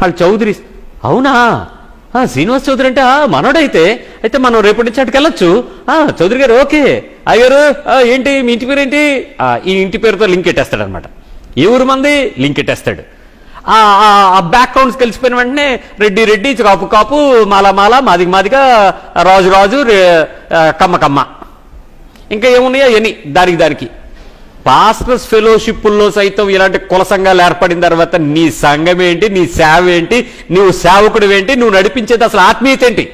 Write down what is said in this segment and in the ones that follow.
వాళ్ళు చౌదరి. అవునా, శ్రీనివాస్ చౌదరి అంటే మనోడైతే అయితే మనం రేపటి నుంచి అటుకు వెళ్ళొచ్చు. చౌదరి గారు ఓకే. అయ్యారు ఏంటి మీ ఇంటి పేరు ఏంటి? ఈ ఇంటి పేరుతో లింక్ ఎట్టేస్తాడు అనమాట. ఏ ఊరు మంది లింక్ ఎట్టేస్తాడు. ఆ బ్యాక్గ్రౌండ్స్ కలిసిపోయిన వెంటనే రెడ్డి రెడ్డి, కాపు కాపు, మాల మాల, మాదిగ మాదిగ, రాజు రాజు, కమ్మ కమ్మ, ఇంకా ఏమున్నాయో ఎన్ని దానికి పాస్టర్స్ ఫెలోషిప్పుల్లో సైతం ఇలాంటి కుల సంఘాలు ఏర్పడిన తర్వాత నీ సంఘం ఏంటి, నీ సేవ ఏంటి, నువ్వు సేవకుడు ఏంటి, నువ్వు నడిపించేది అసలు ఆత్మీయత ఏంటి?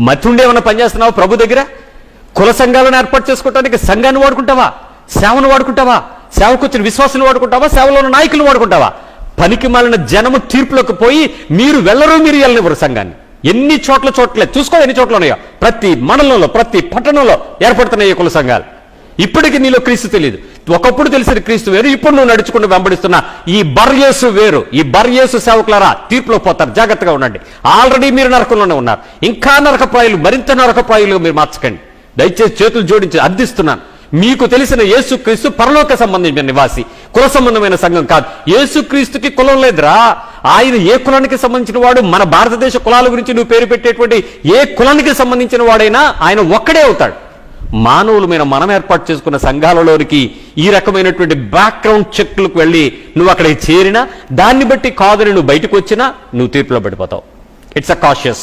మతుండే ఏమన్నా పనిచేస్తున్నావు ప్రభు దగ్గర? కుల సంఘాలను ఏర్పాటు చేసుకోవడానికి సంఘాన్ని వాడుకుంటావా? సేవను వాడుకుంటావా? సేవకు వచ్చిన విశ్వాసులు వాడుకుంటావా? సేవలో ఉన్న నాయకులు వాడుకుంటావా? పనికి మాలిన జనము తీర్పులోకి పోయి మీరు వెళ్ళనివ్వరు సంఘాన్ని. ఎన్ని చోట్ల చూసుకో, ఎన్ని చోట్ల ఉన్నాయో. ప్రతి మండలంలో ప్రతి పట్టణంలో ఏర్పడుతున్నాయి కుల సంఘాలు. ఇప్పటికీ నీలో క్రీస్తు తెలియదు. ఒకప్పుడు తెలిసిన క్రీస్తు వేరు, ఇప్పుడు నువ్వు నడుచుకుంటూ వెంబడిస్తున్నా ఈ బర్యేసు వేరు. ఈ బర్యేసు సేవకులారా తీర్పులో పోతారు, జాగ్రత్తగా ఉండండి. ఆల్రెడీ మీరు నరకంలోనే ఉన్నారు. ఇంకా నరకప్రాయులు, మరింత నరకప్రాయులు మీరు మార్చకండి. దయచేసి చేతులు జోడించి అర్థిస్తున్నాను. మీకు తెలిసిన యేసుక్రీస్తు పరలోక సంబంధించిన నివాసి, కుల సంబంధమైన సంఘం కాదు. యేసుక్రీస్తుకి కులం లేదురా. ఆయన ఏ కులానికి సంబంధించిన వాడు? మన భారతదేశ కులాల గురించి నువ్వు పేరు పెట్టేటువంటి ఏ కులానికి సంబంధించిన వాడైనా ఆయన ఒక్కడే అవుతాడు. మానవులమైన మనం ఏర్పాటు చేసుకున్న సంఘాలలోనికి ఈ రకమైనటువంటి బ్యాక్గ్రౌండ్ చెక్లకు వెళ్ళి నువ్వు అక్కడికి చేరినా, దాన్ని బట్టి కాదని నువ్వు బయటకు వచ్చినా నువ్వు తీర్పులో పడిపోతావు. It's a cautious.